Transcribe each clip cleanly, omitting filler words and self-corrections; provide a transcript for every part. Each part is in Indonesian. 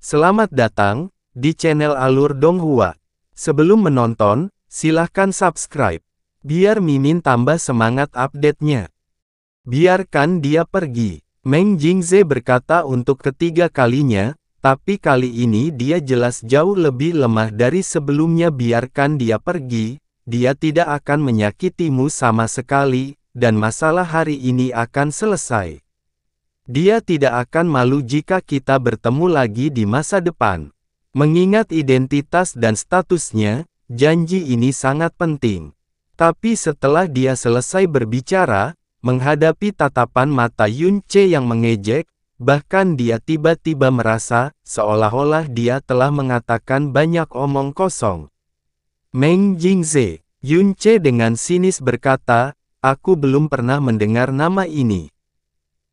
Selamat datang di channel Alur Donghua. Sebelum menonton, silahkan subscribe. Biar Mimin tambah semangat update-nya. Biarkan dia pergi. Meng Jingze berkata untuk ketiga kalinya, tapi kali ini dia jelas jauh lebih lemah dari sebelumnya. Biarkan dia pergi, dia tidak akan menyakitimu sama sekali, dan masalah hari ini akan selesai. Dia tidak akan malu jika kita bertemu lagi di masa depan. Mengingat identitas dan statusnya, janji ini sangat penting. Tapi setelah dia selesai berbicara, menghadapi tatapan mata Yun Ce yang mengejek, bahkan dia tiba-tiba merasa, seolah-olah dia telah mengatakan banyak omong kosong. Meng Jingze, Yun Ce dengan sinis berkata, aku belum pernah mendengar nama ini.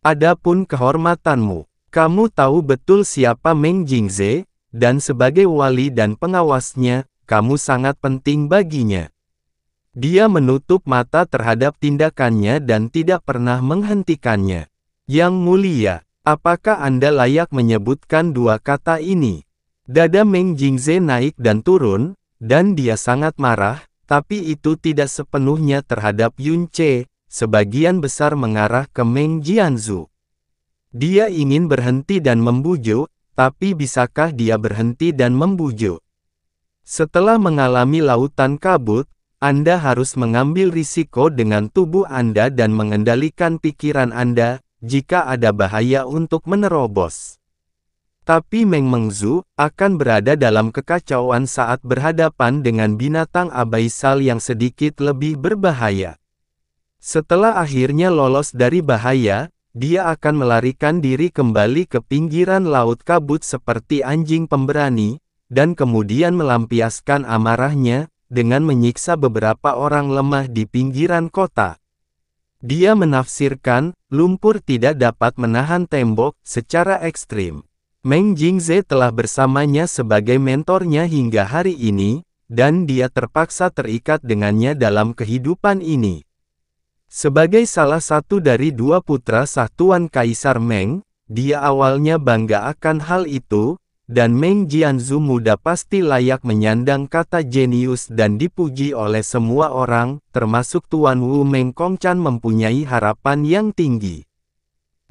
Adapun kehormatanmu, kamu tahu betul siapa Meng Jingze, dan sebagai wali dan pengawasnya, kamu sangat penting baginya. Dia menutup mata terhadap tindakannya dan tidak pernah menghentikannya. Yang mulia, apakah Anda layak menyebutkan dua kata ini? Dada Meng Jingze naik dan turun, dan dia sangat marah, tapi itu tidak sepenuhnya terhadap Yun Ce. Sebagian besar mengarah ke Meng Jianzu. Dia ingin berhenti dan membujuk, tapi bisakah dia berhenti dan membujuk? Setelah mengalami lautan kabut, Anda harus mengambil risiko dengan tubuh Anda dan mengendalikan pikiran Anda, jika ada bahaya untuk menerobos. Tapi Meng Mengzu akan berada dalam kekacauan saat berhadapan dengan binatang abaisal yang sedikit lebih berbahaya. Setelah akhirnya lolos dari bahaya, dia akan melarikan diri kembali ke pinggiran laut kabut seperti anjing pemberani, dan kemudian melampiaskan amarahnya, dengan menyiksa beberapa orang lemah di pinggiran kota. Dia menafsirkan, lumpur tidak dapat menahan tembok, secara ekstrim. Meng Jingze telah bersamanya sebagai mentornya hingga hari ini, dan dia terpaksa terikat dengannya dalam kehidupan ini. Sebagai salah satu dari dua putra sah Tuan Kaisar Meng, dia awalnya bangga akan hal itu, dan Meng Jianzu muda pasti layak menyandang kata jenius dan dipuji oleh semua orang, termasuk Tuan Wu Meng Kongcan mempunyai harapan yang tinggi.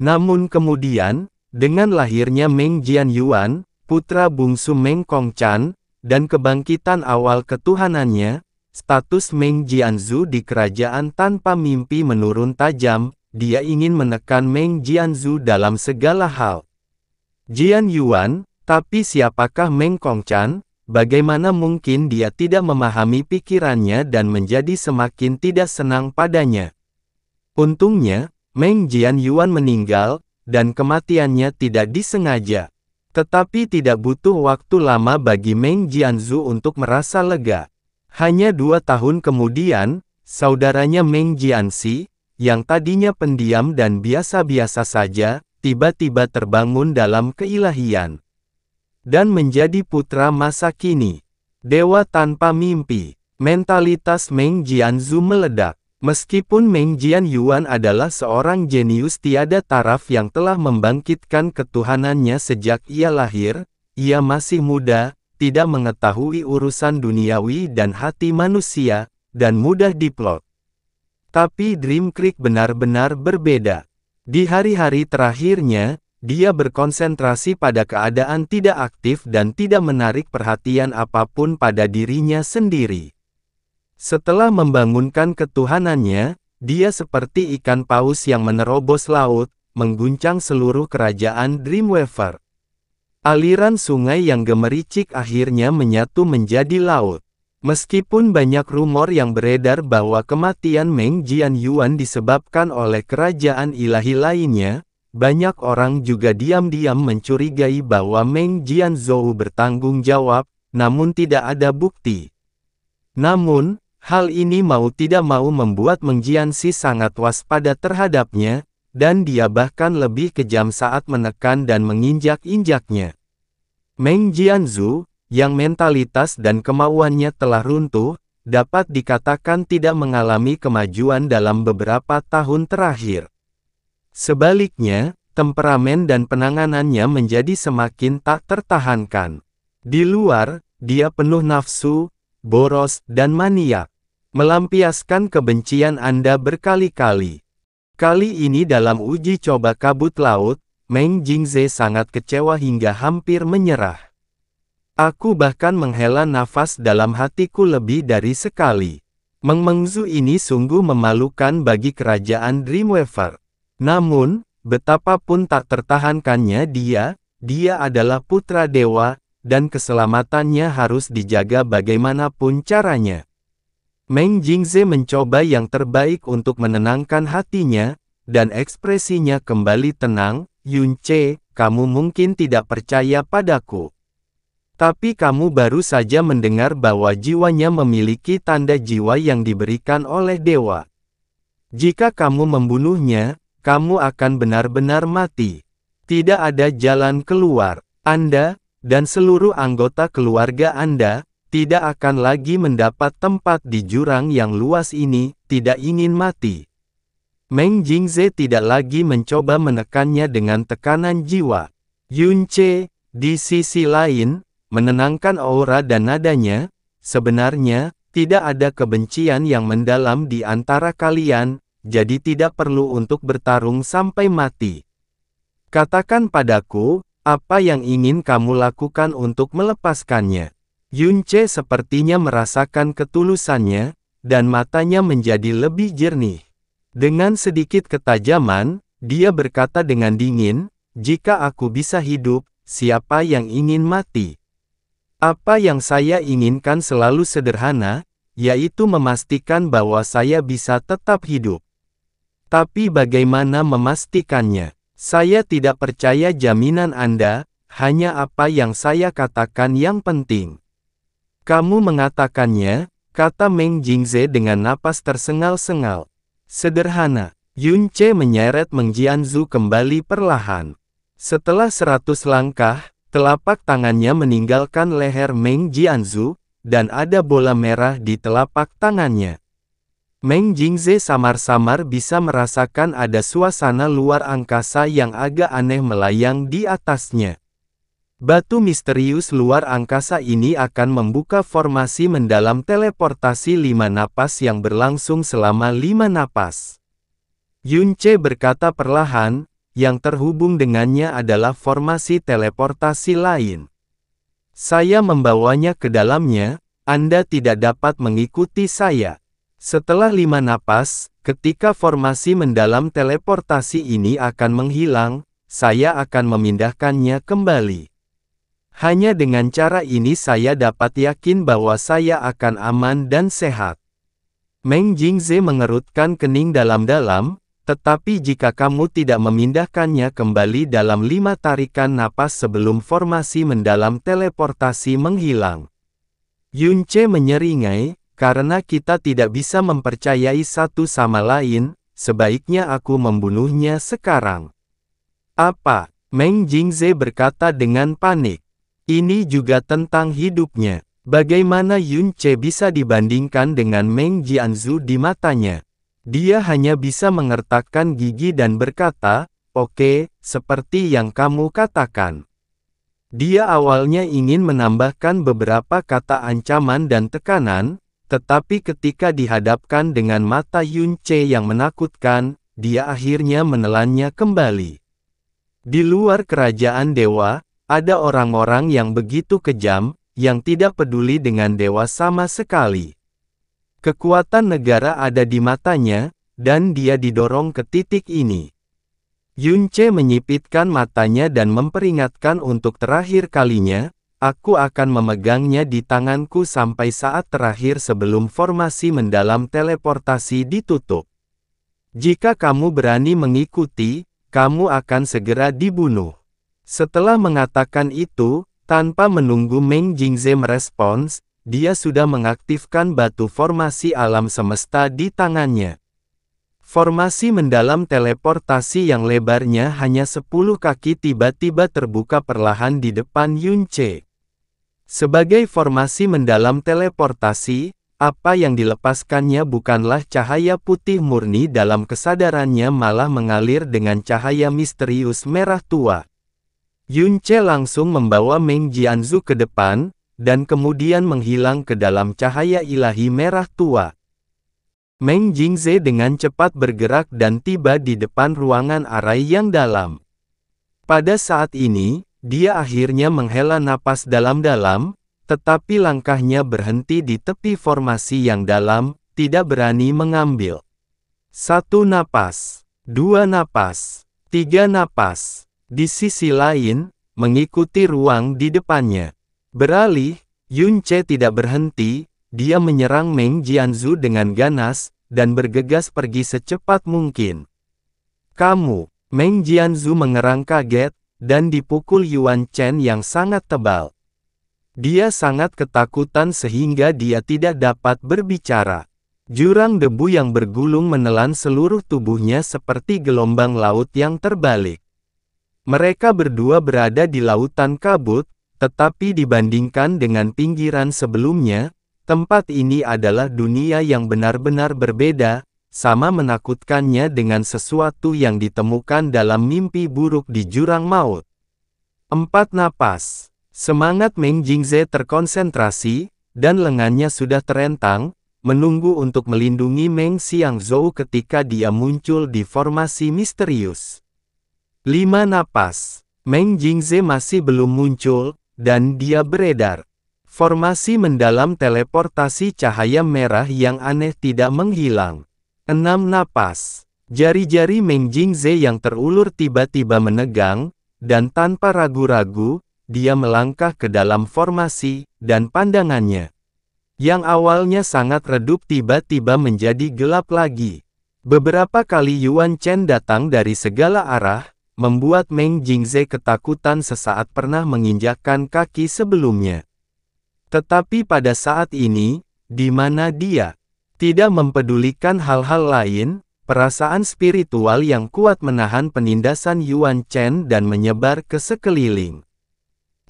Namun kemudian, dengan lahirnya Meng Jianyuan, putra bungsu Meng Kongcan, dan kebangkitan awal ketuhanannya, status Meng Jianzu di kerajaan tanpa mimpi menurun tajam. Dia ingin menekan Meng Jianzu dalam segala hal. Jianyuan, tapi siapakah Meng Kongcan? Bagaimana mungkin dia tidak memahami pikirannya dan menjadi semakin tidak senang padanya? Untungnya, Meng Jianyuan meninggal, dan kematiannya tidak disengaja. Tetapi tidak butuh waktu lama bagi Meng Jianzu untuk merasa lega. Hanya 2 tahun kemudian, saudaranya Meng Jianxi, yang tadinya pendiam dan biasa-biasa saja, tiba-tiba terbangun dalam keilahian. Dan menjadi putra masa kini. Dewa tanpa mimpi. Mentalitas Meng Jianzu meledak. Meskipun Meng Jianyuan adalah seorang jenius tiada taraf yang telah membangkitkan ketuhanannya sejak ia lahir, ia masih muda, tidak mengetahui urusan duniawi dan hati manusia, dan mudah diplot. Tapi Dream Creek benar-benar berbeda. Di hari-hari terakhirnya, dia berkonsentrasi pada keadaan tidak aktif dan tidak menarik perhatian apapun pada dirinya sendiri. Setelah membangunkan ketuhanannya, dia seperti ikan paus yang menerobos laut, mengguncang seluruh kerajaan Dreamweaver. Aliran sungai yang gemericik akhirnya menyatu menjadi laut. Meskipun banyak rumor yang beredar bahwa kematian Meng Jianyuan disebabkan oleh kerajaan ilahi lainnya, banyak orang juga diam-diam mencurigai bahwa Meng Jianzhou bertanggung jawab, namun tidak ada bukti. Namun, hal ini mau tidak mau membuat Meng Jianxi sangat waspada terhadapnya, dan dia bahkan lebih kejam saat menekan dan menginjak-injaknya. Meng Jianzu, yang mentalitas dan kemauannya telah runtuh, dapat dikatakan tidak mengalami kemajuan dalam beberapa tahun terakhir. Sebaliknya, temperamen dan penanganannya menjadi semakin tak tertahankan. Di luar, dia penuh nafsu, boros, dan maniak. Melampiaskan kebencian Anda berkali-kali. Kali ini dalam uji coba kabut laut, Meng Jingze sangat kecewa hingga hampir menyerah. Aku bahkan menghela nafas dalam hatiku lebih dari sekali. Meng Mengzu ini sungguh memalukan bagi kerajaan Dreamweaver. Namun, betapapun tak tertahankannya dia adalah putra dewa, dan keselamatannya harus dijaga bagaimanapun caranya. Meng Jingze mencoba yang terbaik untuk menenangkan hatinya, dan ekspresinya kembali tenang. Yunce, kamu mungkin tidak percaya padaku. Tapi kamu baru saja mendengar bahwa jiwanya memiliki tanda jiwa yang diberikan oleh dewa. Jika kamu membunuhnya, kamu akan benar-benar mati. Tidak ada jalan keluar. Anda, dan seluruh anggota keluarga Anda, tidak akan lagi mendapat tempat di jurang yang luas ini, tidak ingin mati. Meng Jingze tidak lagi mencoba menekannya dengan tekanan jiwa. Yunce, di sisi lain, menenangkan aura dan nadanya, sebenarnya, tidak ada kebencian yang mendalam di antara kalian, jadi tidak perlu untuk bertarung sampai mati. Katakan padaku, apa yang ingin kamu lakukan untuk melepaskannya? Yunce sepertinya merasakan ketulusannya, dan matanya menjadi lebih jernih. Dengan sedikit ketajaman, dia berkata dengan dingin, jika aku bisa hidup, siapa yang ingin mati? Apa yang saya inginkan selalu sederhana, yaitu memastikan bahwa saya bisa tetap hidup. Tapi bagaimana memastikannya? Saya tidak percaya jaminan Anda, hanya apa yang saya katakan yang penting. Kamu mengatakannya, kata Meng Jingze dengan napas tersengal-sengal. Sederhana. Yunce menyeret Meng Jianzu kembali perlahan. Setelah 100 langkah, telapak tangannya meninggalkan leher Meng Jianzu, dan ada bola merah di telapak tangannya. Meng Jingze samar-samar bisa merasakan ada suasana luar angkasa yang agak aneh melayang di atasnya. Batu misterius luar angkasa ini akan membuka formasi mendalam teleportasi 5 napas yang berlangsung selama 5 napas. Yunce berkata perlahan, yang terhubung dengannya adalah formasi teleportasi lain. Saya membawanya ke dalamnya, Anda tidak dapat mengikuti saya. Setelah 5 napas, ketika formasi mendalam teleportasi ini akan menghilang, saya akan memindahkannya kembali. Hanya dengan cara ini saya dapat yakin bahwa saya akan aman dan sehat. Meng Jingze mengerutkan kening dalam-dalam, tetapi jika kamu tidak memindahkannya kembali dalam 5 tarikan napas sebelum formasi mendalam teleportasi menghilang. Yunce menyeringai, karena kita tidak bisa mempercayai satu sama lain, sebaiknya aku membunuhnya sekarang. Apa? Meng Jingze berkata dengan panik. Ini juga tentang hidupnya. Bagaimana Yunce bisa dibandingkan dengan Meng Jianzu di matanya? Dia hanya bisa mengertakkan gigi dan berkata, oke, seperti yang kamu katakan. Dia awalnya ingin menambahkan beberapa kata ancaman dan tekanan, tetapi ketika dihadapkan dengan mata Yunce yang menakutkan, dia akhirnya menelannya kembali. Di luar kerajaan dewa, ada orang-orang yang begitu kejam, yang tidak peduli dengan dewa sama sekali. Kekuatan negara ada di matanya, dan dia didorong ke titik ini. Yunce menyipitkan matanya dan memperingatkan untuk terakhir kalinya, aku akan memegangnya di tanganku sampai saat terakhir sebelum formasi mendalam teleportasi ditutup. Jika kamu berani mengikuti, kamu akan segera dibunuh. Setelah mengatakan itu, tanpa menunggu Meng Jingze merespons, dia sudah mengaktifkan batu formasi alam semesta di tangannya. Formasi mendalam teleportasi yang lebarnya hanya 10 kaki tiba-tiba terbuka perlahan di depan Yunce. Sebagai formasi mendalam teleportasi, Apa yang dilepaskannya bukanlah cahaya putih murni, dalam kesadarannya malah mengalir dengan cahaya misterius merah tua. Yunce langsung membawa Meng Jianzhu ke depan, dan kemudian menghilang ke dalam cahaya ilahi merah tua. Meng Jingze dengan cepat bergerak dan tiba di depan ruangan arai yang dalam. Pada saat ini, dia akhirnya menghela napas dalam-dalam, tetapi langkahnya berhenti di tepi formasi yang dalam, tidak berani mengambil. 1 napas, 2 napas, 3 napas. Di sisi lain, mengikuti ruang di depannya. Beralih, Yunce tidak berhenti, dia menyerang Meng Jianzhu dengan ganas, dan bergegas pergi secepat mungkin. Kamu, Meng Jianzhu mengerang kaget, dan dipukul Yuan Chen yang sangat tebal. Dia sangat ketakutan sehingga dia tidak dapat berbicara. Jurang debu yang bergulung menelan seluruh tubuhnya seperti gelombang laut yang terbalik. Mereka berdua berada di lautan kabut, tetapi dibandingkan dengan pinggiran sebelumnya, tempat ini adalah dunia yang benar-benar berbeda, sama menakutkannya dengan sesuatu yang ditemukan dalam mimpi buruk di jurang maut. 4 napas. Semangat Meng Jingze terkonsentrasi, dan lengannya sudah terentang, menunggu untuk melindungi Meng Xiangzhou ketika dia muncul di formasi misterius. 5 napas. Meng Jingze masih belum muncul, dan dia beredar. Formasi mendalam teleportasi cahaya merah yang aneh tidak menghilang. 6 napas. Jari-jari Meng Jingze yang terulur tiba-tiba menegang, dan tanpa ragu-ragu, dia melangkah ke dalam formasi, dan pandangannya yang awalnya sangat redup tiba-tiba menjadi gelap lagi. Beberapa kali Yuan Chen datang dari segala arah, membuat Meng Jingze ketakutan sesaat pernah menginjakkan kaki sebelumnya. Tetapi pada saat ini, di mana dia tidak mempedulikan hal-hal lain, perasaan spiritual yang kuat menahan penindasan Yuan Chen dan menyebar ke sekeliling.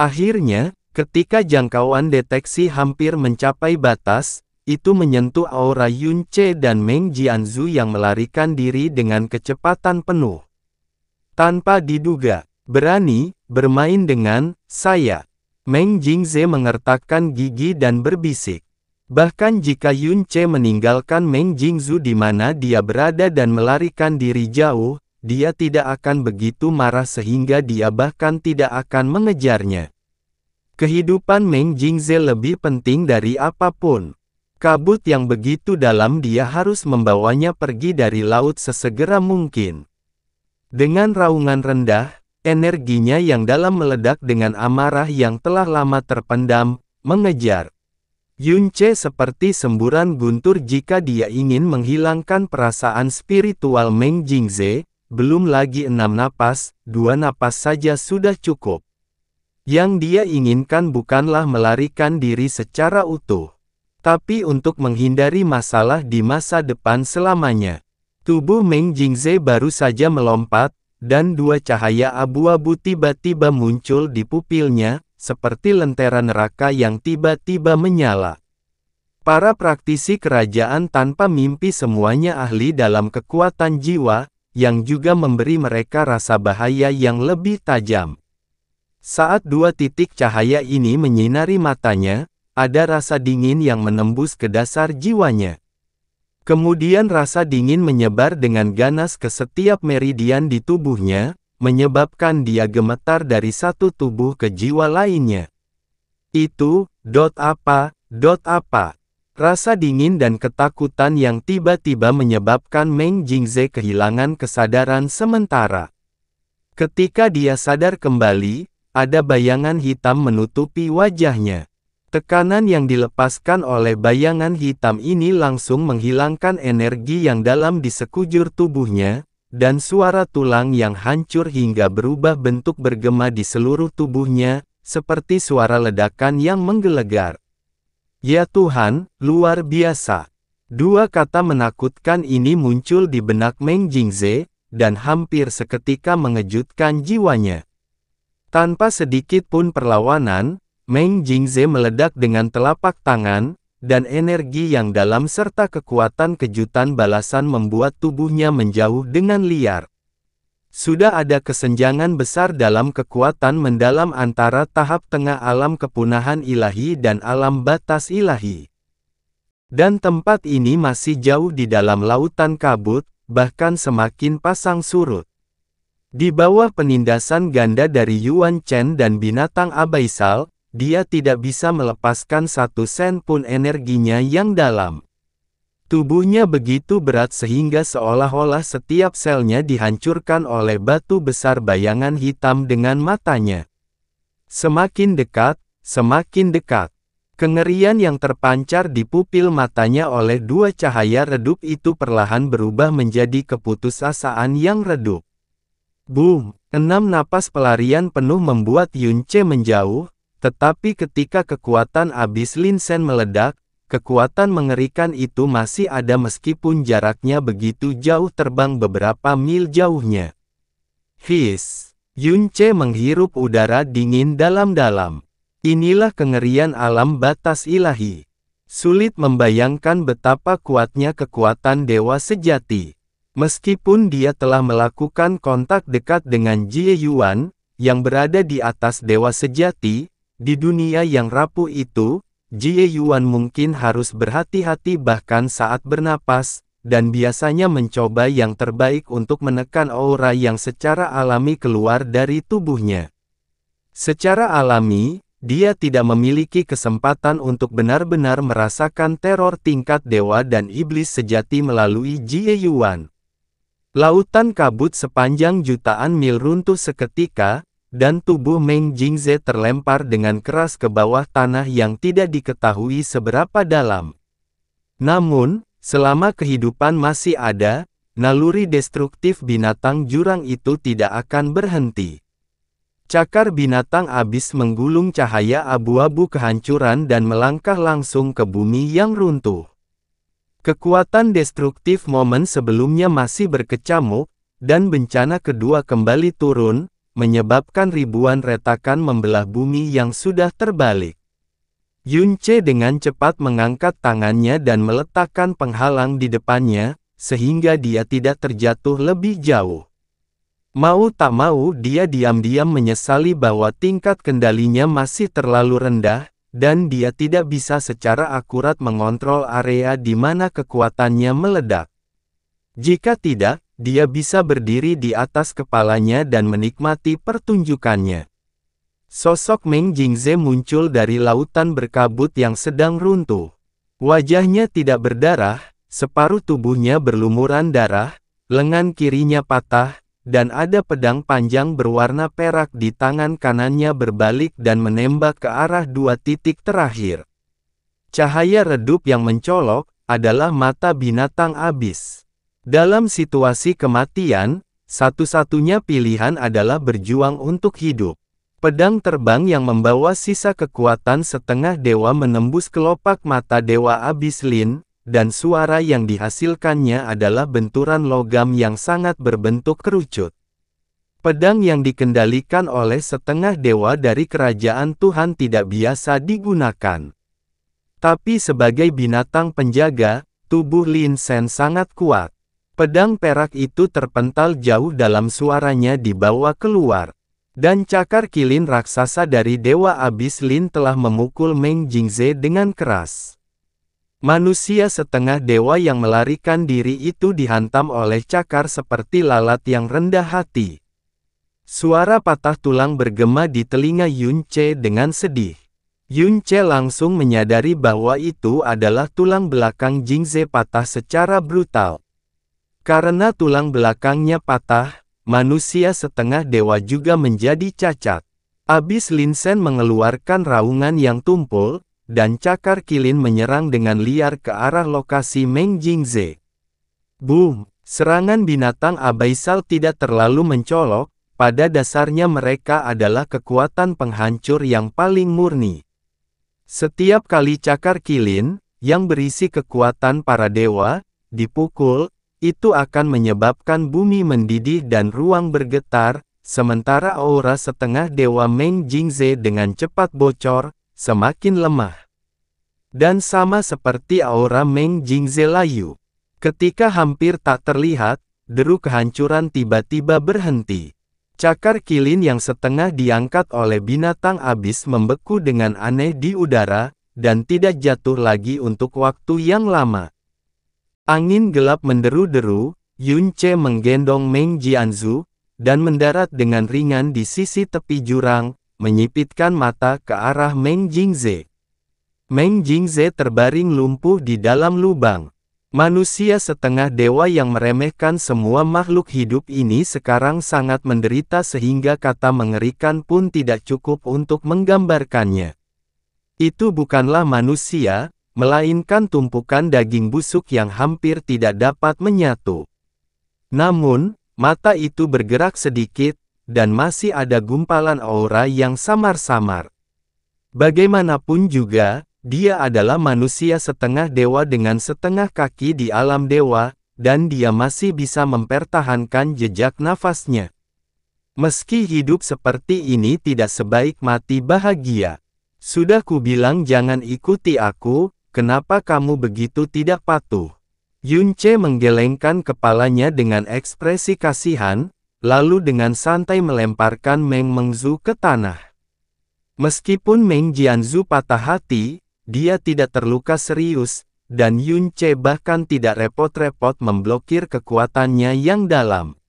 Akhirnya, ketika jangkauan deteksi hampir mencapai batas, itu menyentuh aura Yunce dan Meng Jianzhu yang melarikan diri dengan kecepatan penuh. Tanpa diduga, berani bermain dengan saya. Meng Jingze mengertakkan gigi dan berbisik. Bahkan jika Yunce meninggalkan Meng Jingzhu di mana dia berada dan melarikan diri jauh, dia tidak akan begitu marah sehingga dia bahkan tidak akan mengejarnya. Kehidupan Meng Jingze lebih penting dari apapun. Kabut yang begitu dalam, dia harus membawanya pergi dari laut sesegera mungkin. Dengan raungan rendah, energinya yang dalam meledak dengan amarah yang telah lama terpendam, mengejar Yunce seperti semburan guntur jika dia ingin menghilangkan perasaan spiritual Meng Jingze. Belum lagi 6 napas, 2 napas saja sudah cukup. Yang dia inginkan bukanlah melarikan diri secara utuh, tapi untuk menghindari masalah di masa depan selamanya. Tubuh Meng Jingze baru saja melompat, dan 2 cahaya abu-abu tiba-tiba muncul di pupilnya, seperti lentera neraka yang tiba-tiba menyala. Para praktisi kerajaan tanpa mimpi semuanya ahli dalam kekuatan jiwa, yang juga memberi mereka rasa bahaya yang lebih tajam. Saat 2 titik cahaya ini menyinari matanya, ada rasa dingin yang menembus ke dasar jiwanya. Kemudian rasa dingin menyebar dengan ganas ke setiap meridian di tubuhnya, menyebabkan dia gemetar dari satu tubuh ke jiwa lainnya. Itu, apa. Rasa dingin dan ketakutan yang tiba-tiba menyebabkan Meng Jingze kehilangan kesadaran sementara. Ketika dia sadar kembali, ada bayangan hitam menutupi wajahnya. Tekanan yang dilepaskan oleh bayangan hitam ini langsung menghilangkan energi yang dalam di sekujur tubuhnya, dan suara tulang yang hancur hingga berubah bentuk bergema di seluruh tubuhnya, seperti suara ledakan yang menggelegar. Ya Tuhan, luar biasa. 2 kata menakutkan ini muncul di benak Meng Jingze, dan hampir seketika mengejutkan jiwanya. Tanpa sedikit pun perlawanan, Meng Jingze meledak dengan telapak tangan, dan energi yang dalam serta kekuatan kejutan balasan membuat tubuhnya menjauh dengan liar. Sudah ada kesenjangan besar dalam kekuatan mendalam antara tahap tengah alam kepunahan ilahi dan alam batas ilahi. Dan tempat ini masih jauh di dalam lautan kabut, bahkan semakin pasang surut. Di bawah penindasan ganda dari Yuan Chen dan binatang abaisal, dia tidak bisa melepaskan satu sen pun energinya yang dalam. Tubuhnya begitu berat sehingga seolah-olah setiap selnya dihancurkan oleh batu besar bayangan hitam dengan matanya. Semakin dekat, semakin dekat. Kengerian yang terpancar di pupil matanya oleh dua cahaya redup itu perlahan berubah menjadi keputusasaan yang redup. Boom! 6 napas pelarian penuh membuat Yun Ce menjauh, tetapi ketika kekuatan abis Lin Sen meledak, kekuatan mengerikan itu masih ada meskipun jaraknya begitu jauh terbang beberapa mil jauhnya. Hiss! Yun Ce menghirup udara dingin dalam-dalam. Inilah kengerian alam batas ilahi. Sulit membayangkan betapa kuatnya kekuatan dewa sejati. Meskipun dia telah melakukan kontak dekat dengan Jie Yuan, yang berada di atas dewa sejati, di dunia yang rapuh itu, Jie Yuan mungkin harus berhati-hati bahkan saat bernapas, dan biasanya mencoba yang terbaik untuk menekan aura yang secara alami keluar dari tubuhnya. Secara alami, dia tidak memiliki kesempatan untuk benar-benar merasakan teror tingkat dewa dan iblis sejati melalui Jie Yuan. Lautan kabut sepanjang jutaan mil runtuh seketika, dan tubuh Meng Jingze terlempar dengan keras ke bawah tanah yang tidak diketahui seberapa dalam. Namun, selama kehidupan masih ada, naluri destruktif binatang jurang itu tidak akan berhenti. Cakar binatang abis menggulung cahaya abu-abu kehancuran dan melangkah langsung ke bumi yang runtuh. Kekuatan destruktif momen sebelumnya masih berkecamuk, dan bencana kedua kembali turun, menyebabkan ribuan retakan membelah bumi yang sudah terbalik. Yun Ce dengan cepat mengangkat tangannya dan meletakkan penghalang di depannya, sehingga dia tidak terjatuh lebih jauh. Mau tak mau dia diam-diam menyesali bahwa tingkat kendalinya masih terlalu rendah, dan dia tidak bisa secara akurat mengontrol area di mana kekuatannya meledak. Jika tidak, dia bisa berdiri di atas kepalanya dan menikmati pertunjukannya. Sosok Meng Jingze muncul dari lautan berkabut yang sedang runtuh. Wajahnya tidak berdarah, separuh tubuhnya berlumuran darah, lengan kirinya patah, dan ada pedang panjang berwarna perak di tangan kanannya berbalik dan menembak ke arah dua titik terakhir. Cahaya redup yang mencolok adalah mata binatang abis. Dalam situasi kematian, satu-satunya pilihan adalah berjuang untuk hidup. Pedang terbang yang membawa sisa kekuatan setengah dewa menembus kelopak mata dewa abis Lin, dan suara yang dihasilkannya adalah benturan logam yang sangat berbentuk kerucut. Pedang yang dikendalikan oleh setengah dewa dari kerajaan Tuhan tidak biasa digunakan. Tapi sebagai binatang penjaga, tubuh Lin Sen sangat kuat. Pedang perak itu terpental jauh dalam suaranya dibawa keluar. Dan cakar kilin raksasa dari Dewa Abis Lin telah memukul Meng Jingze dengan keras. Manusia setengah dewa yang melarikan diri itu dihantam oleh cakar seperti lalat yang rendah hati. Suara patah tulang bergema di telinga Yun Ce dengan sedih. Yun Ce langsung menyadari bahwa itu adalah tulang belakang Jingze patah secara brutal. Karena tulang belakangnya patah, manusia setengah dewa juga menjadi cacat. Abis Lin Sen mengeluarkan raungan yang tumpul, dan cakar kilin menyerang dengan liar ke arah lokasi Meng Jingze. Boom! Serangan binatang abaisal tidak terlalu mencolok, pada dasarnya mereka adalah kekuatan penghancur yang paling murni. Setiap kali cakar kilin, yang berisi kekuatan para dewa, dipukul, itu akan menyebabkan bumi mendidih dan ruang bergetar, sementara aura setengah dewa Meng Jingze dengan cepat bocor, semakin lemah. Dan sama seperti aura Meng Jingze layu. Ketika hampir tak terlihat, deru kehancuran tiba-tiba berhenti. Cakar kilin yang setengah diangkat oleh binatang abis membeku dengan aneh di udara, dan tidak jatuh lagi untuk waktu yang lama. Angin gelap menderu-deru, Yun Ce menggendong Meng Jianzhu, dan mendarat dengan ringan di sisi tepi jurang, menyipitkan mata ke arah Meng Jingze. Meng Jingze terbaring lumpuh di dalam lubang. Manusia setengah dewa yang meremehkan semua makhluk hidup ini sekarang sangat menderita sehingga kata mengerikan pun tidak cukup untuk menggambarkannya. Itu bukanlah manusia, melainkan tumpukan daging busuk yang hampir tidak dapat menyatu. Namun, mata itu bergerak sedikit, dan masih ada gumpalan aura yang samar-samar. Bagaimanapun juga, dia adalah manusia setengah dewa dengan setengah kaki di alam dewa, dan dia masih bisa mempertahankan jejak nafasnya. Meski hidup seperti ini tidak sebaik mati bahagia. Sudah kubilang jangan ikuti aku, kenapa kamu begitu tidak patuh? Yun Ce menggelengkan kepalanya dengan ekspresi kasihan, lalu dengan santai melemparkan Meng Mengzu ke tanah. Meskipun Meng Jianzhu patah hati, dia tidak terluka serius, dan Yun Ce bahkan tidak repot-repot memblokir kekuatannya yang dalam.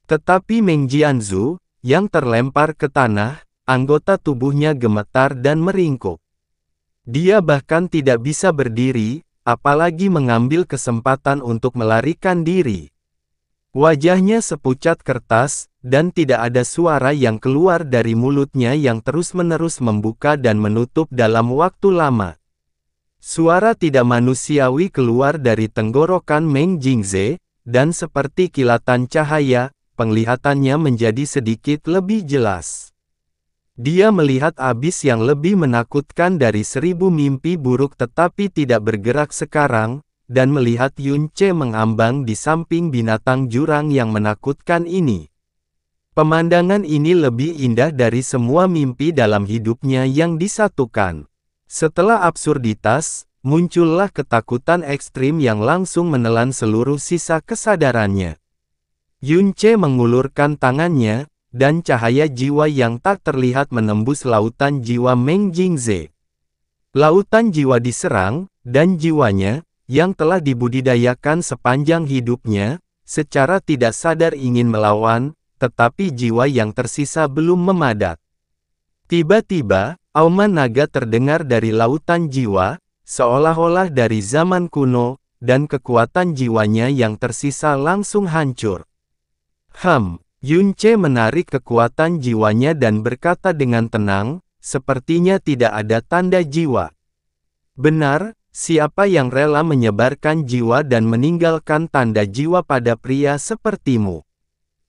Tetapi Meng Jianzhu, yang terlempar ke tanah, anggota tubuhnya gemetar dan meringkuk. Dia bahkan tidak bisa berdiri, apalagi mengambil kesempatan untuk melarikan diri. Wajahnya sepucat kertas, dan tidak ada suara yang keluar dari mulutnya yang terus-menerus membuka dan menutup dalam waktu lama. Suara tidak manusiawi keluar dari tenggorokan Meng Jingze, dan seperti kilatan cahaya, penglihatannya menjadi sedikit lebih jelas. Dia melihat abis yang lebih menakutkan dari 1000 mimpi buruk tetapi tidak bergerak sekarang, dan melihat Yun Ce mengambang di samping binatang jurang yang menakutkan ini. Pemandangan ini lebih indah dari semua mimpi dalam hidupnya yang disatukan. Setelah absurditas, muncullah ketakutan ekstrim yang langsung menelan seluruh sisa kesadarannya. Yun Ce mengulurkan tangannya, dan cahaya jiwa yang tak terlihat menembus lautan jiwa Meng Jingze. Lautan jiwa diserang, dan jiwanya, yang telah dibudidayakan sepanjang hidupnya, secara tidak sadar ingin melawan, tetapi jiwa yang tersisa belum memadat. Tiba-tiba, auman naga terdengar dari lautan jiwa, seolah-olah dari zaman kuno, dan kekuatan jiwanya yang tersisa langsung hancur. Yun Ce menarik kekuatan jiwanya dan berkata dengan tenang, sepertinya tidak ada tanda jiwa. Benar, siapa yang rela menyebarkan jiwa dan meninggalkan tanda jiwa pada pria sepertimu?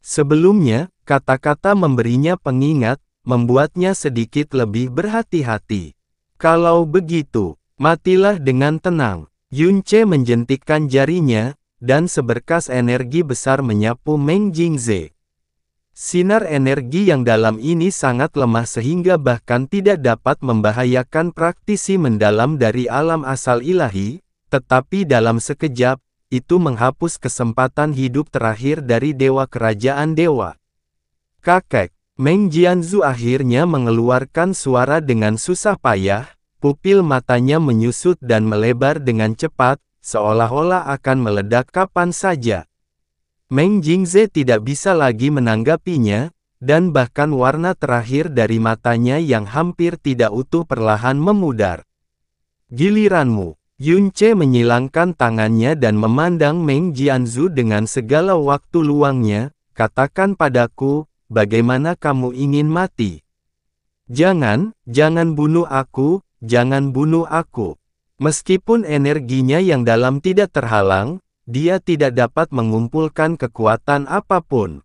Sebelumnya, kata-kata memberinya pengingat, membuatnya sedikit lebih berhati-hati. Kalau begitu, matilah dengan tenang. Yun Ce menjentikkan jarinya, dan seberkas energi besar menyapu Meng Jingze. Sinar energi yang dalam ini sangat lemah sehingga bahkan tidak dapat membahayakan praktisi mendalam dari alam asal ilahi, tetapi dalam sekejap, itu menghapus kesempatan hidup terakhir dari dewa kerajaan dewa. Kakek, Meng Jianzhu akhirnya mengeluarkan suara dengan susah payah, pupil matanya menyusut dan melebar dengan cepat, seolah-olah akan meledak kapan saja. Meng Jingze tidak bisa lagi menanggapinya, dan bahkan warna terakhir dari matanya yang hampir tidak utuh perlahan memudar. Giliranmu. Yun Ce menyilangkan tangannya dan memandang Meng Jianzhu dengan segala waktu luangnya, katakan padaku, bagaimana kamu ingin mati? Jangan bunuh aku, jangan bunuh aku. Meskipun energinya yang dalam tidak terhalang, dia tidak dapat mengumpulkan kekuatan apapun.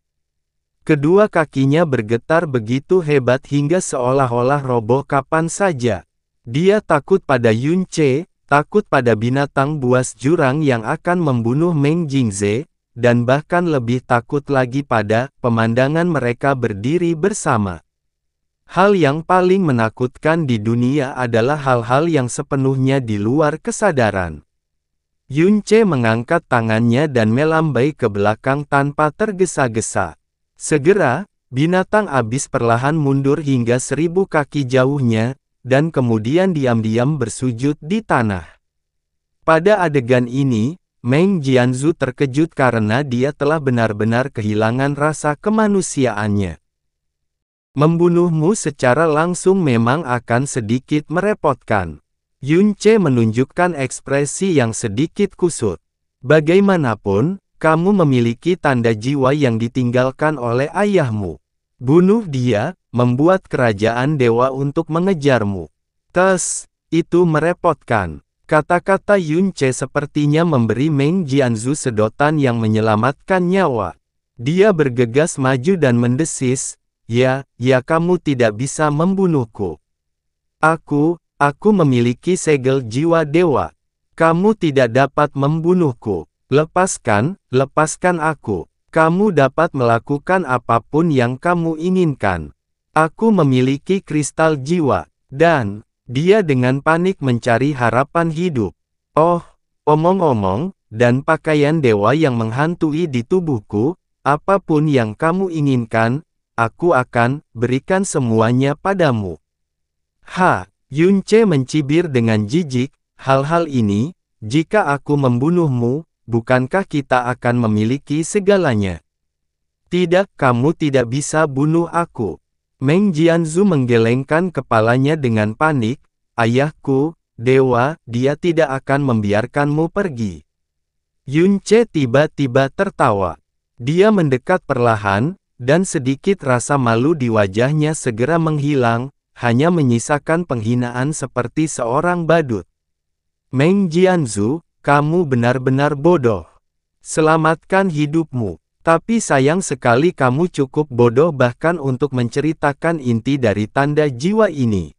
Kedua kakinya bergetar begitu hebat hingga seolah-olah roboh kapan saja. Dia takut pada Yun Ce, takut pada binatang buas jurang yang akan membunuh Meng Jingze, dan bahkan lebih takut lagi pada pemandangan mereka berdiri bersama. Hal yang paling menakutkan di dunia adalah hal-hal yang sepenuhnya di luar kesadaran. Yunce mengangkat tangannya dan melambai ke belakang tanpa tergesa-gesa. Segera, binatang abis perlahan mundur hingga 1000 kaki jauhnya, dan kemudian diam-diam bersujud di tanah. Pada adegan ini, Meng Jianzhu terkejut karena dia telah benar-benar kehilangan rasa kemanusiaannya. Membunuhmu secara langsung memang akan sedikit merepotkan. Yunce menunjukkan ekspresi yang sedikit kusut. Bagaimanapun, kamu memiliki tanda jiwa yang ditinggalkan oleh ayahmu. Bunuh dia, membuat kerajaan dewa untuk mengejarmu. Itu merepotkan. Kata-kata Yunce sepertinya memberi Meng Jianzhu sedotan yang menyelamatkan nyawa. Dia bergegas maju dan mendesis, Ya, kamu tidak bisa membunuhku. Aku memiliki segel jiwa dewa. Kamu tidak dapat membunuhku. Lepaskan aku. Kamu dapat melakukan apapun yang kamu inginkan. Aku memiliki kristal jiwa. Dan, dia dengan panik mencari harapan hidup. Oh, omong-omong, dan pakaian dewa yang menghantui di tubuhku, apapun yang kamu inginkan, aku akan berikan semuanya padamu. Yunce mencibir dengan jijik, hal-hal ini, jika aku membunuhmu, bukankah kita akan memiliki segalanya? Tidak, kamu tidak bisa bunuh aku. Meng Jianzhu menggelengkan kepalanya dengan panik, ayahku, dewa, dia tidak akan membiarkanmu pergi. Yunce tiba-tiba tertawa. Dia mendekat perlahan, dan sedikit rasa malu di wajahnya segera menghilang, hanya menyisakan penghinaan seperti seorang badut. Meng Jianzhu, kamu benar-benar bodoh. Selamatkan hidupmu. Tapi sayang sekali kamu cukup bodoh bahkan untuk menceritakan inti dari tanda jiwa ini.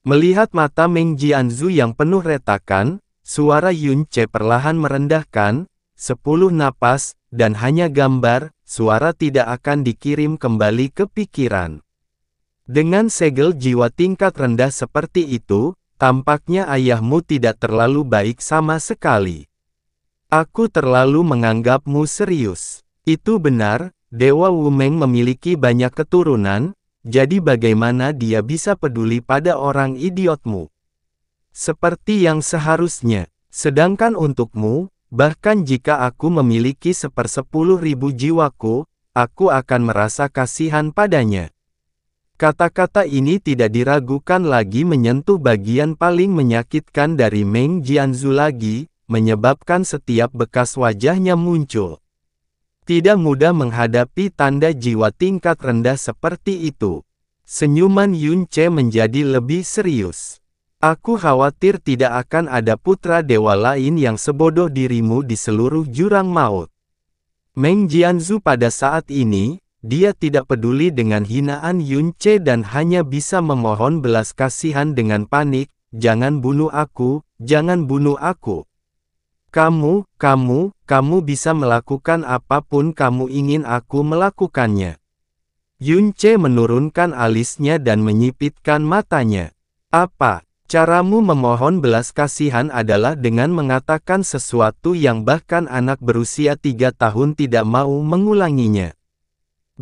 Melihat mata Meng Jianzhu yang penuh retakan, suara Yunce perlahan merendahkan, 10 napas, dan hanya gambar, suara tidak akan dikirim kembali ke pikiran. Dengan segel jiwa tingkat rendah seperti itu, tampaknya ayahmu tidak terlalu baik sama sekali. Aku terlalu menganggapmu serius. Itu benar, Dewa Wumeng memiliki banyak keturunan, jadi bagaimana dia bisa peduli pada orang idiotmu? Seperti yang seharusnya. Sedangkan untukmu, bahkan jika aku memiliki 1/10.000 jiwaku, aku akan merasa kasihan padanya. Kata-kata ini tidak diragukan lagi menyentuh bagian paling menyakitkan dari Meng Jianzhu lagi, menyebabkan setiap bekas wajahnya muncul. Tidak mudah menghadapi tanda jiwa tingkat rendah seperti itu. Senyuman Yunce menjadi lebih serius. Aku khawatir tidak akan ada putra dewa lain yang sebodoh dirimu di seluruh jurang maut. Meng Jianzhu pada saat ini, dia tidak peduli dengan hinaan Yunce dan hanya bisa memohon belas kasihan dengan panik, jangan bunuh aku, jangan bunuh aku. Kamu bisa melakukan apapun kamu ingin aku melakukannya. Yunce menurunkan alisnya dan menyipitkan matanya. Apa? Caramu memohon belas kasihan adalah dengan mengatakan sesuatu yang bahkan anak berusia 3 tahun tidak mau mengulanginya.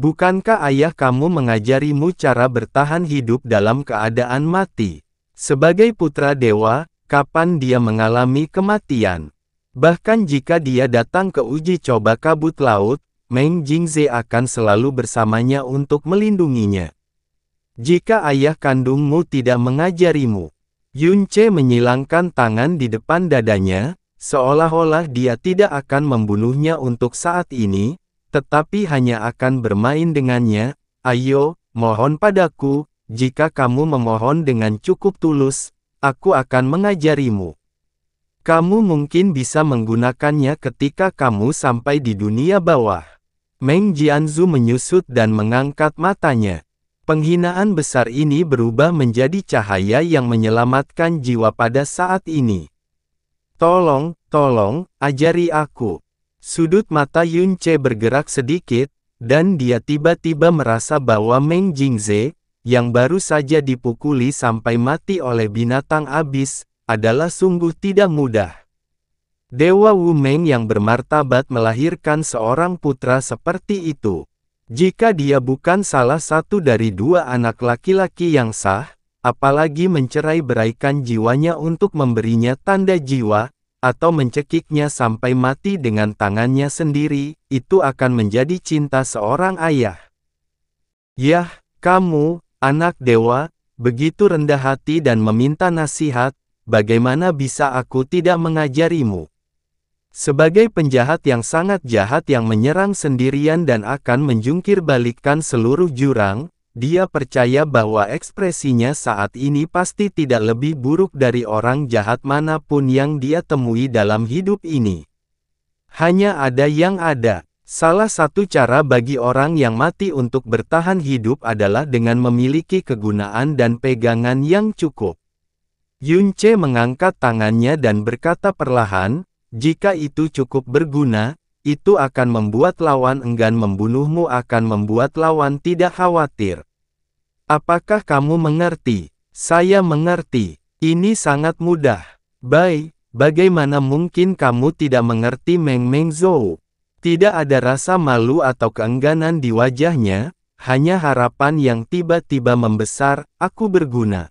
Bukankah ayah kamu mengajarimu cara bertahan hidup dalam keadaan mati? Sebagai putra dewa, kapan dia mengalami kematian? Bahkan jika dia datang ke uji coba kabut laut, Meng Jingze akan selalu bersamanya untuk melindunginya. Jika ayah kandungmu tidak mengajarimu, Yunce menyilangkan tangan di depan dadanya, seolah-olah dia tidak akan membunuhnya untuk saat ini, tetapi hanya akan bermain dengannya. Ayo, mohon padaku, jika kamu memohon dengan cukup tulus, aku akan mengajarimu. Kamu mungkin bisa menggunakannya ketika kamu sampai di dunia bawah. Meng Jianzhu menyusut dan mengangkat matanya. Penghinaan besar ini berubah menjadi cahaya yang menyelamatkan jiwa pada saat ini. Tolong, ajari aku. Sudut mata Yunce bergerak sedikit, dan dia tiba-tiba merasa bahwa Meng Jingze, yang baru saja dipukuli sampai mati oleh binatang abis, adalah sungguh tidak mudah. Dewa Wu Meng yang bermartabat melahirkan seorang putra seperti itu. Jika dia bukan salah satu dari dua anak laki-laki yang sah, apalagi mencerai-beraikan jiwanya untuk memberinya tanda jiwa, atau mencekiknya sampai mati dengan tangannya sendiri, itu akan menjadi cinta seorang ayah. Yah, kamu, anak dewa, begitu rendah hati dan meminta nasihat, bagaimana bisa aku tidak mengajarimu? Sebagai penjahat yang sangat jahat yang menyerang sendirian dan akan menjungkir balikkan seluruh jurang, dia percaya bahwa ekspresinya saat ini pasti tidak lebih buruk dari orang jahat manapun yang dia temui dalam hidup ini. Hanya ada yang ada. Salah satu cara bagi orang yang mati untuk bertahan hidup adalah dengan memiliki kegunaan dan pegangan yang cukup. Yunce mengangkat tangannya dan berkata perlahan, jika itu cukup berguna, itu akan membuat lawan enggan membunuhmu, akan membuat lawan tidak khawatir. Apakah kamu mengerti? Saya mengerti. Ini sangat mudah. Bagaimana mungkin kamu tidak mengerti Meng Meng Zhou? Tidak ada rasa malu atau keengganan di wajahnya, hanya harapan yang tiba-tiba membesar, aku berguna.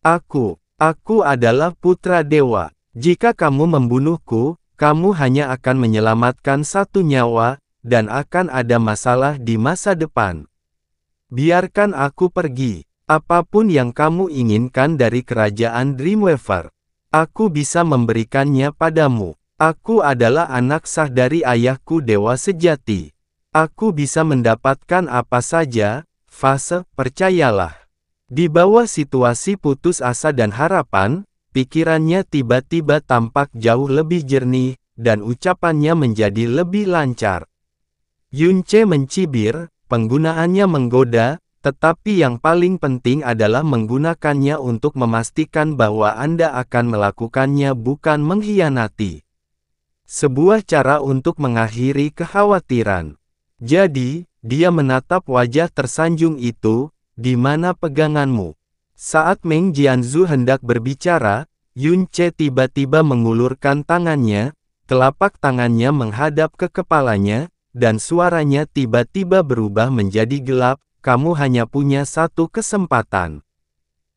Aku adalah putra dewa. Jika kamu membunuhku, kamu hanya akan menyelamatkan satu nyawa, dan akan ada masalah di masa depan. Biarkan aku pergi. Apapun yang kamu inginkan dari kerajaan Dreamweaver, aku bisa memberikannya padamu. Aku adalah anak sah dari ayahku dewa sejati. Aku bisa mendapatkan apa saja, fase, percayalah. Di bawah situasi putus asa dan harapan, pikirannya tiba-tiba tampak jauh lebih jernih, dan ucapannya menjadi lebih lancar. Yunce mencibir, penggunaannya menggoda, tetapi yang paling penting adalah menggunakannya untuk memastikan bahwa Anda akan melakukannya, bukan mengkhianati. Sebuah cara untuk mengakhiri kekhawatiran. Jadi, dia menatap wajah tersanjung itu, di mana peganganmu? Saat Meng Jianzhu hendak berbicara, Yunce tiba-tiba mengulurkan tangannya, telapak tangannya menghadap ke kepalanya, dan suaranya tiba-tiba berubah menjadi gelap, kamu hanya punya satu kesempatan.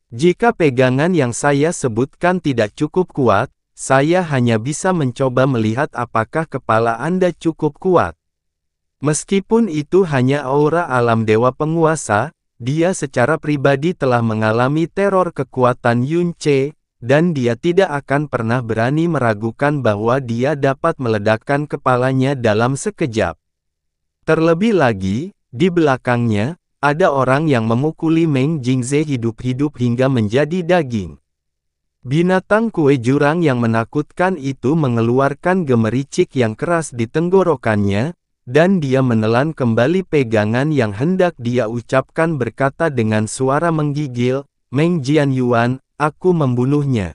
Jika pegangan yang saya sebutkan tidak cukup kuat, saya hanya bisa mencoba melihat apakah kepala Anda cukup kuat. Meskipun itu hanya aura alam dewa penguasa, dia secara pribadi telah mengalami teror kekuatan Yunce, dan dia tidak akan pernah berani meragukan bahwa dia dapat meledakkan kepalanya dalam sekejap. Terlebih lagi, di belakangnya, ada orang yang memukuli Meng Jingze hidup-hidup hingga menjadi daging. Binatang kue jurang yang menakutkan itu mengeluarkan gemericik yang keras di tenggorokannya, dan dia menelan kembali pegangan yang hendak dia ucapkan berkata dengan suara menggigil, Meng Jianyuan, aku membunuhnya.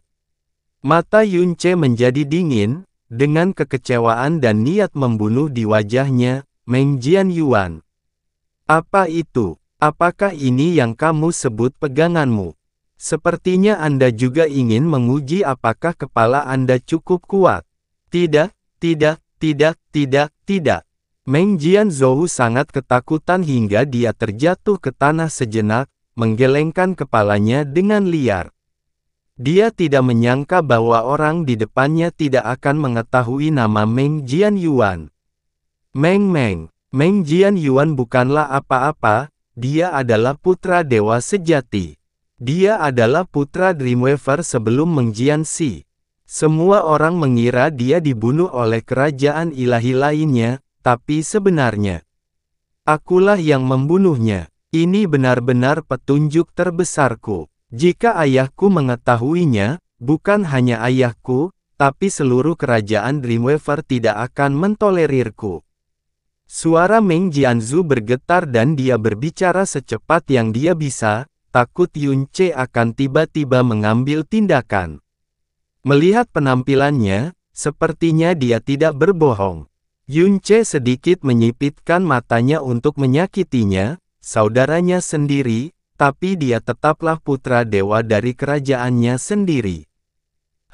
Mata Yunce menjadi dingin, dengan kekecewaan dan niat membunuh di wajahnya. Meng Jianyuan. Apa itu? Apakah ini yang kamu sebut peganganmu? Sepertinya Anda juga ingin menguji apakah kepala Anda cukup kuat. Tidak. Meng Jianzhou sangat ketakutan hingga dia terjatuh ke tanah sejenak, menggelengkan kepalanya dengan liar. Dia tidak menyangka bahwa orang di depannya tidak akan mengetahui nama Meng Jianyuan. Meng Jianyuan bukanlah apa-apa, dia adalah putra dewa sejati. Dia adalah putra Dreamweaver sebelum Meng Jianxi. Semua orang mengira dia dibunuh oleh kerajaan ilahi lainnya, tapi sebenarnya, akulah yang membunuhnya. Ini benar-benar petunjuk terbesarku. Jika ayahku mengetahuinya, bukan hanya ayahku, tapi seluruh kerajaan Dreamweaver tidak akan mentolerirku. Suara Meng Jianzhu bergetar dan dia berbicara secepat yang dia bisa, takut Yunce akan tiba-tiba mengambil tindakan. Melihat penampilannya, sepertinya dia tidak berbohong. Yunce sedikit menyipitkan matanya untuk menyakitinya, saudaranya sendiri, tapi dia tetaplah putra dewa dari kerajaannya sendiri.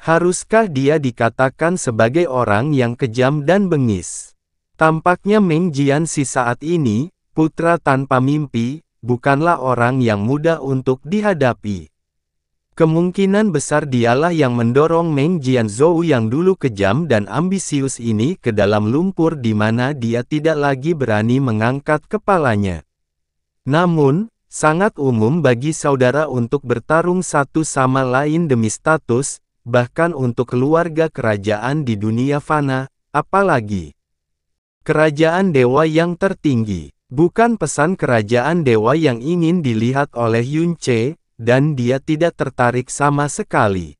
Haruskah dia dikatakan sebagai orang yang kejam dan bengis? Tampaknya Meng Jianzi saat ini, putra tanpa mimpi, bukanlah orang yang mudah untuk dihadapi. Kemungkinan besar dialah yang mendorong Meng Jianzhou yang dulu kejam dan ambisius ini ke dalam lumpur di mana dia tidak lagi berani mengangkat kepalanya. Namun, sangat umum bagi saudara untuk bertarung satu sama lain demi status, bahkan untuk keluarga kerajaan di dunia fana, apalagi kerajaan dewa yang tertinggi. Bukan pesan kerajaan dewa yang ingin dilihat oleh Yun Ce, dan dia tidak tertarik sama sekali.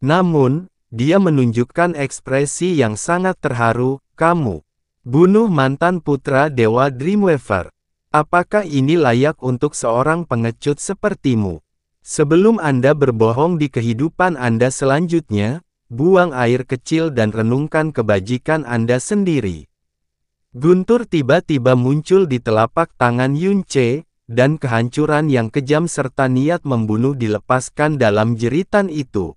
Namun, dia menunjukkan ekspresi yang sangat terharu, "Kamu bunuh mantan putra dewa Dreamweaver. Apakah ini layak untuk seorang pengecut sepertimu? Sebelum Anda berbohong di kehidupan Anda selanjutnya, buang air kecil dan renungkan kebajikan Anda sendiri." Guntur tiba-tiba muncul di telapak tangan Yun Ce, dan kehancuran yang kejam serta niat membunuh dilepaskan dalam jeritan itu.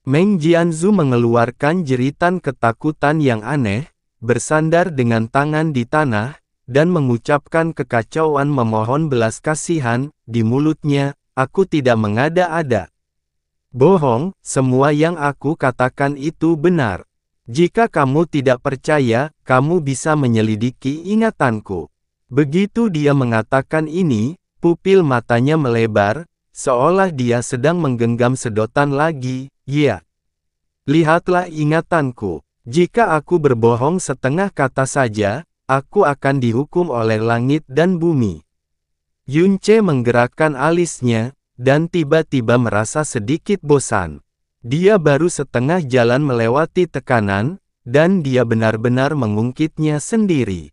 Meng Jianzhu mengeluarkan jeritan ketakutan yang aneh, bersandar dengan tangan di tanah, dan mengucapkan kekacauan memohon belas kasihan, di mulutnya, "Aku tidak mengada-ada. Bohong, semua yang aku katakan itu benar. Jika kamu tidak percaya, kamu bisa menyelidiki ingatanku." Begitu dia mengatakan ini, pupil matanya melebar, seolah dia sedang menggenggam sedotan lagi. "Ya. Lihatlah ingatanku. Jika aku berbohong setengah kata saja, aku akan dihukum oleh langit dan bumi." Yun Ce menggerakkan alisnya, dan tiba-tiba merasa sedikit bosan. Dia baru setengah jalan melewati tekanan, dan dia benar-benar mengungkitnya sendiri.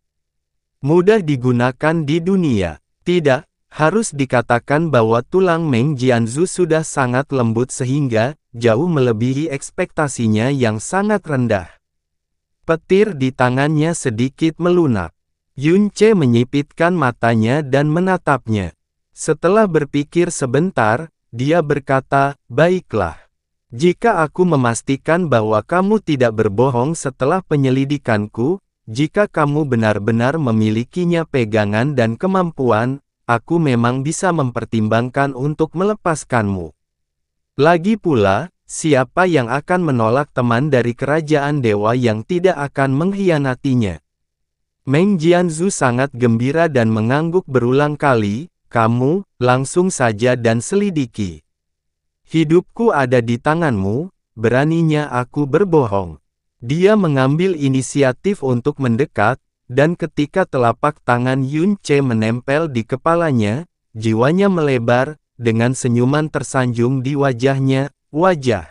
Mudah digunakan di dunia. Tidak, harus dikatakan bahwa tulang Meng Jianzhu sudah sangat lembut sehingga, jauh melebihi ekspektasinya yang sangat rendah. Petir di tangannya sedikit melunak. Yun Ce menyipitkan matanya dan menatapnya. Setelah berpikir sebentar, dia berkata, "Baiklah. Jika aku memastikan bahwa kamu tidak berbohong setelah penyelidikanku, jika kamu benar-benar memilikinya pegangan dan kemampuan, aku memang bisa mempertimbangkan untuk melepaskanmu. Lagi pula, siapa yang akan menolak teman dari kerajaan dewa yang tidak akan mengkhianatinya?" Meng Jianzhu sangat gembira dan mengangguk berulang kali, "Kamu, langsung saja dan selidiki. Hidupku ada di tanganmu, beraninya aku berbohong." Dia mengambil inisiatif untuk mendekat, dan ketika telapak tangan Yun Ce menempel di kepalanya, jiwanya melebar, dengan senyuman tersanjung di wajahnya, "Wajah.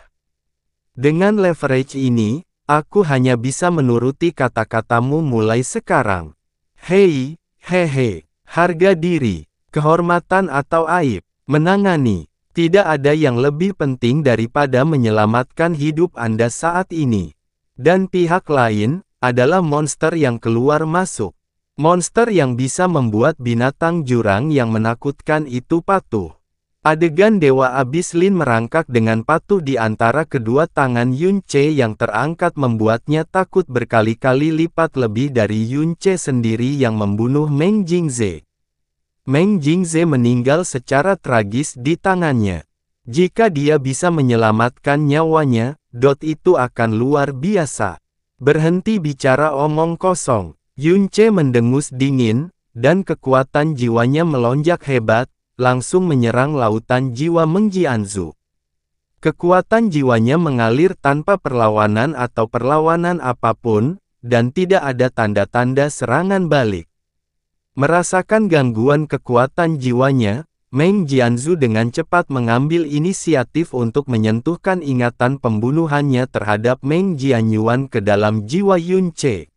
Dengan leverage ini, aku hanya bisa menuruti kata-katamu mulai sekarang. Hei, hehe, harga diri, kehormatan atau aib, menangani. Tidak ada yang lebih penting daripada menyelamatkan hidup Anda saat ini. Dan pihak lain, adalah monster yang keluar masuk. Monster yang bisa membuat binatang jurang yang menakutkan itu patuh." Adegan Dewa Abislin merangkak dengan patuh di antara kedua tangan Yun Ce yang terangkat membuatnya takut berkali-kali lipat lebih dari Yun Ce sendiri yang membunuh Meng Jingze. Meng Jingze meninggal secara tragis di tangannya. Jika dia bisa menyelamatkan nyawanya, itu akan luar biasa. Berhenti bicara omong kosong. Yun Ce mendengus dingin, dan kekuatan jiwanya melonjak hebat, langsung menyerang lautan jiwa Meng Jianzhu. Kekuatan jiwanya mengalir tanpa perlawanan atau perlawanan apapun, dan tidak ada tanda-tanda serangan balik. Merasakan gangguan kekuatan jiwanya, Meng Jianzhu dengan cepat mengambil inisiatif untuk menyentuhkan ingatan pembunuhannya terhadap Meng Jianyuan ke dalam jiwa Yun Ce.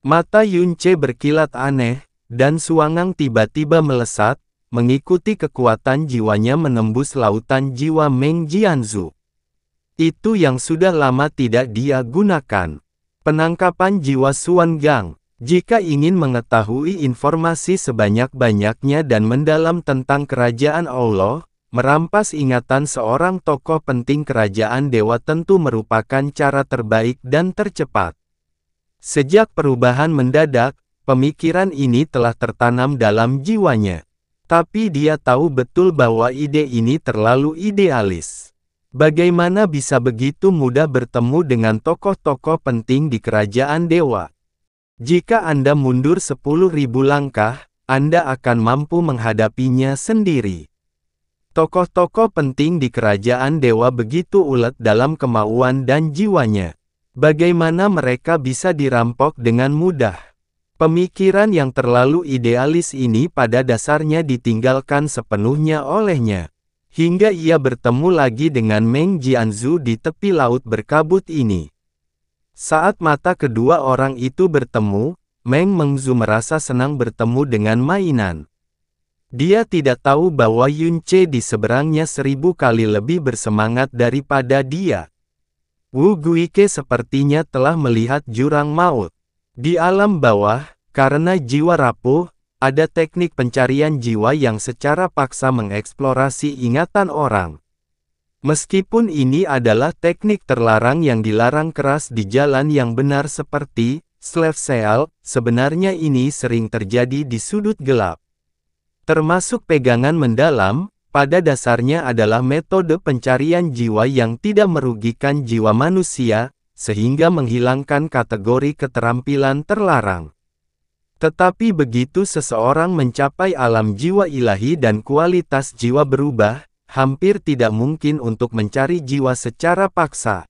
Mata Yun Ce berkilat aneh, dan Suangang tiba-tiba melesat, mengikuti kekuatan jiwanya menembus lautan jiwa Meng Jianzhu. Itu yang sudah lama tidak dia gunakan. Penangkapan jiwa Suangang. Jika ingin mengetahui informasi sebanyak-banyaknya dan mendalam tentang kerajaan Allah, merampas ingatan seorang tokoh penting kerajaan dewa tentu merupakan cara terbaik dan tercepat. Sejak perubahan mendadak, pemikiran ini telah tertanam dalam jiwanya. Tapi dia tahu betul bahwa ide ini terlalu idealis. Bagaimana bisa begitu mudah bertemu dengan tokoh-tokoh penting di kerajaan dewa? Jika Anda mundur 10.000 langkah, Anda akan mampu menghadapinya sendiri. Tokoh-tokoh penting di kerajaan dewa begitu ulet dalam kemauan dan jiwanya. Bagaimana mereka bisa dirampok dengan mudah? Pemikiran yang terlalu idealis ini pada dasarnya ditinggalkan sepenuhnya olehnya. Hingga ia bertemu lagi dengan Meng Jianzhu di tepi laut berkabut ini. Saat mata kedua orang itu bertemu, Meng Mengzu merasa senang bertemu dengan mainan. Dia tidak tahu bahwa Yun Ce di seberangnya 1000 kali lebih bersemangat daripada dia. Wu Guike sepertinya telah melihat jurang maut. Di alam bawah, karena jiwa rapuh, ada teknik pencarian jiwa yang secara paksa mengeksplorasi ingatan orang. Meskipun ini adalah teknik terlarang yang dilarang keras di jalan yang benar seperti slave sale, sebenarnya ini sering terjadi di sudut gelap. Termasuk pegangan mendalam, pada dasarnya adalah metode pencarian jiwa yang tidak merugikan jiwa manusia, sehingga menghilangkan kategori keterampilan terlarang. Tetapi begitu seseorang mencapai alam jiwa ilahi dan kualitas jiwa berubah, hampir tidak mungkin untuk mencari jiwa secara paksa.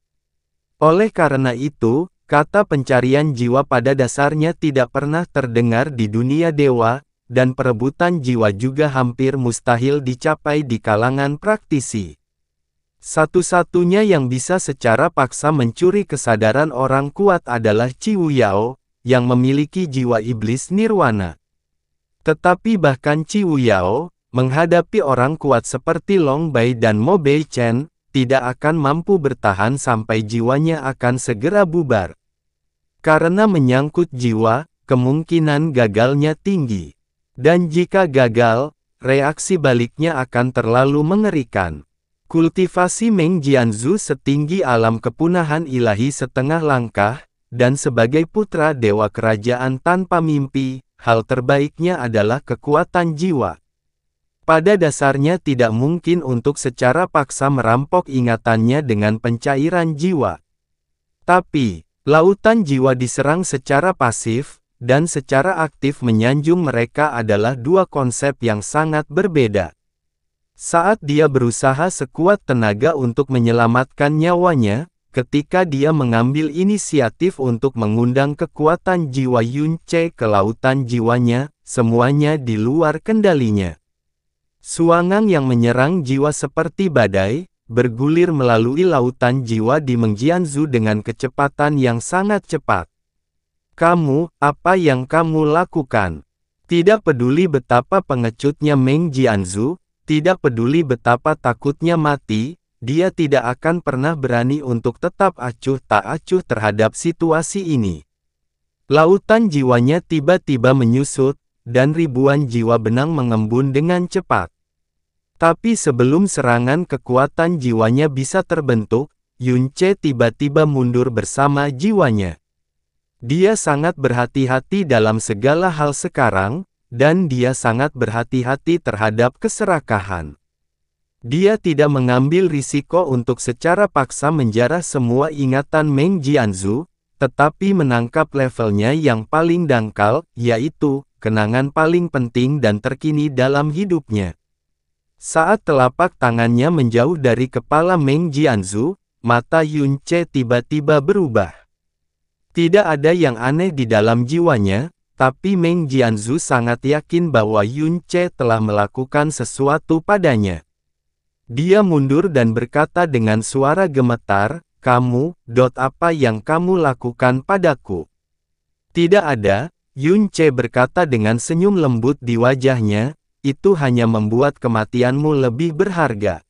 Oleh karena itu, kata pencarian jiwa pada dasarnya tidak pernah terdengar di dunia dewa, dan perebutan jiwa juga hampir mustahil dicapai di kalangan praktisi. Satu-satunya yang bisa secara paksa mencuri kesadaran orang kuat adalah Ciwu Yao, yang memiliki jiwa iblis nirwana. Tetapi bahkan Ciwu Yao, menghadapi orang kuat seperti Long Bai dan Mo Bei Chen, tidak akan mampu bertahan sampai jiwanya akan segera bubar. Karena menyangkut jiwa, kemungkinan gagalnya tinggi. Dan jika gagal, reaksi baliknya akan terlalu mengerikan. Kultivasi Meng Jianzhu setinggi alam kepunahan ilahi setengah langkah, dan sebagai putra dewa kerajaan tanpa mimpi, hal terbaiknya adalah kekuatan jiwa. Pada dasarnya tidak mungkin untuk secara paksa merampok ingatannya dengan pencairan jiwa. Tapi, lautan jiwa diserang secara pasif, dan secara aktif menyanjung mereka adalah dua konsep yang sangat berbeda. Saat dia berusaha sekuat tenaga untuk menyelamatkan nyawanya, ketika dia mengambil inisiatif untuk mengundang kekuatan jiwa Yun Ce ke lautan jiwanya, semuanya di luar kendalinya. Suangang yang menyerang jiwa seperti badai, bergulir melalui lautan jiwa di Meng Jianzhu dengan kecepatan yang sangat cepat. Kamu, apa yang kamu lakukan? Tidak peduli betapa pengecutnya Meng Jianzhu, tidak peduli betapa takutnya mati, dia tidak akan pernah berani untuk tetap acuh tak acuh terhadap situasi ini. Lautan jiwanya tiba-tiba menyusut, dan ribuan jiwa benang mengembun dengan cepat. Tapi sebelum serangan kekuatan jiwanya bisa terbentuk, Yun Ce tiba-tiba mundur bersama jiwanya. Dia sangat berhati-hati dalam segala hal sekarang, dan dia sangat berhati-hati terhadap keserakahan. Dia tidak mengambil risiko untuk secara paksa menjarah semua ingatan Meng Jianzhu, tetapi menangkap levelnya yang paling dangkal, yaitu kenangan paling penting dan terkini dalam hidupnya. Saat telapak tangannya menjauh dari kepala Meng Jianzhu, mata Yun Ce tiba-tiba berubah. Tidak ada yang aneh di dalam jiwanya, tapi Meng Jianzhu sangat yakin bahwa Yun Ce telah melakukan sesuatu padanya. Dia mundur dan berkata dengan suara gemetar, "Kamu, apa yang kamu lakukan padaku?" "Tidak ada," Yun Ce berkata dengan senyum lembut di wajahnya, "itu hanya membuat kematianmu lebih berharga."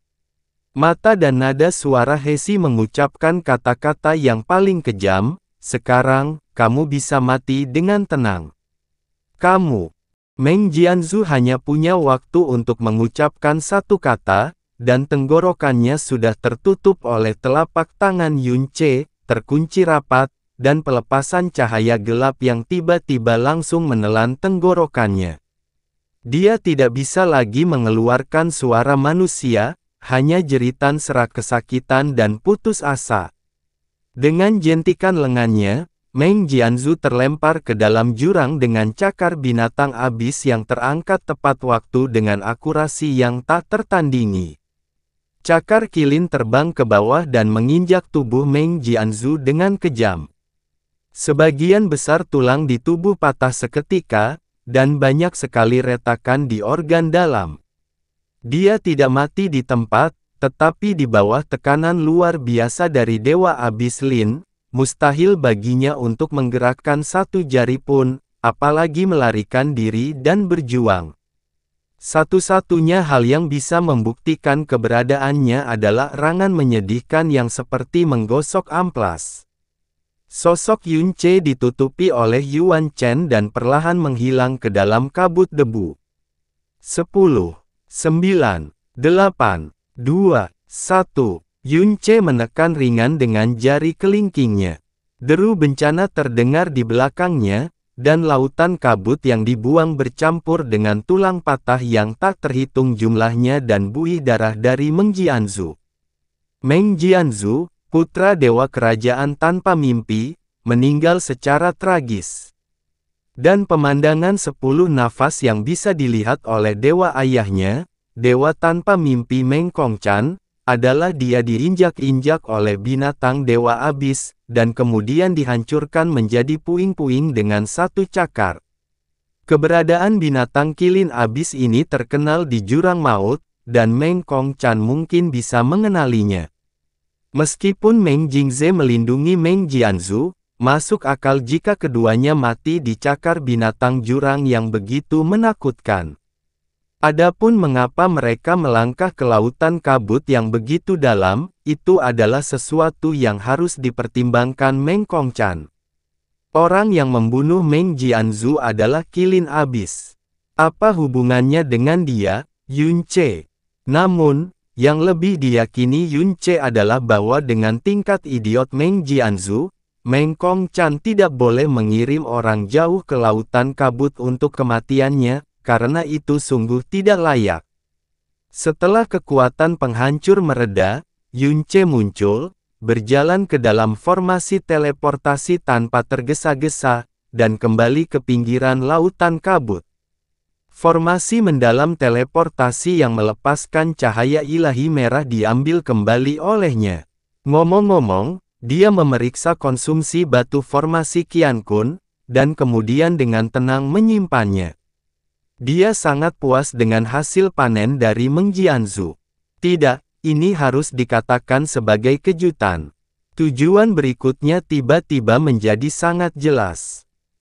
Mata dan nada suara Hesi mengucapkan kata-kata yang paling kejam, sekarang, kamu bisa mati dengan tenang. Kamu. Meng Jianzhu hanya punya waktu untuk mengucapkan satu kata, dan tenggorokannya sudah tertutup oleh telapak tangan Yun Ce, terkunci rapat, dan pelepasan cahaya gelap yang tiba-tiba langsung menelan tenggorokannya. Dia tidak bisa lagi mengeluarkan suara manusia, hanya jeritan serak kesakitan dan putus asa. Dengan jentikan lengannya, Meng Jianzhu terlempar ke dalam jurang dengan cakar binatang abis yang terangkat tepat waktu dengan akurasi yang tak tertandingi. Cakar kilin terbang ke bawah dan menginjak tubuh Meng Jianzhu dengan kejam. Sebagian besar tulang di tubuh patah seketika, dan banyak sekali retakan di organ dalam. Dia tidak mati di tempat, tetapi di bawah tekanan luar biasa dari Dewa Abis Lin, mustahil baginya untuk menggerakkan satu jari pun, apalagi melarikan diri dan berjuang. Satu-satunya hal yang bisa membuktikan keberadaannya adalah erangan menyedihkan yang seperti menggosok amplas. Sosok Yun Ce ditutupi oleh Yuan Chen dan perlahan menghilang ke dalam kabut debu. 10, 9, 8, 2, 1. Yun Ce menekan ringan dengan jari kelingkingnya. Deru bencana terdengar di belakangnya, dan lautan kabut yang dibuang bercampur dengan tulang patah yang tak terhitung jumlahnya dan buih darah dari Meng Jianzhu. Meng Jianzhu, putra dewa kerajaan tanpa mimpi, meninggal secara tragis. Dan pemandangan 10 nafas yang bisa dilihat oleh dewa ayahnya, dewa tanpa mimpi Meng Kongchan, adalah dia diinjak-injak oleh binatang dewa abis, dan kemudian dihancurkan menjadi puing-puing dengan satu cakar. Keberadaan binatang kilin abis ini terkenal di jurang maut, dan Meng Kongchan mungkin bisa mengenalinya. Meskipun Meng Jingze melindungi Meng Jianzhu, masuk akal jika keduanya mati di cakar binatang jurang yang begitu menakutkan. Adapun mengapa mereka melangkah ke lautan kabut yang begitu dalam, itu adalah sesuatu yang harus dipertimbangkan Meng Kongchan. Orang yang membunuh Meng Jianzhu adalah kilin abis. Apa hubungannya dengan dia, Yun Ce? Namun, yang lebih diyakini Yun Ce adalah bahwa dengan tingkat idiot Meng Jianzhu, Meng Kongchan tidak boleh mengirim orang jauh ke lautan kabut untuk kematiannya, karena itu sungguh tidak layak. Setelah kekuatan penghancur mereda, Yun Ce muncul, berjalan ke dalam formasi teleportasi tanpa tergesa-gesa, dan kembali ke pinggiran lautan kabut. Formasi mendalam teleportasi yang melepaskan cahaya ilahi merah diambil kembali olehnya. Ngomong-ngomong, dia memeriksa konsumsi batu formasi Qian Kun, dan kemudian dengan tenang menyimpannya. Dia sangat puas dengan hasil panen dari Meng Jianzhu. Tidak, ini harus dikatakan sebagai kejutan. Tujuan berikutnya tiba-tiba menjadi sangat jelas.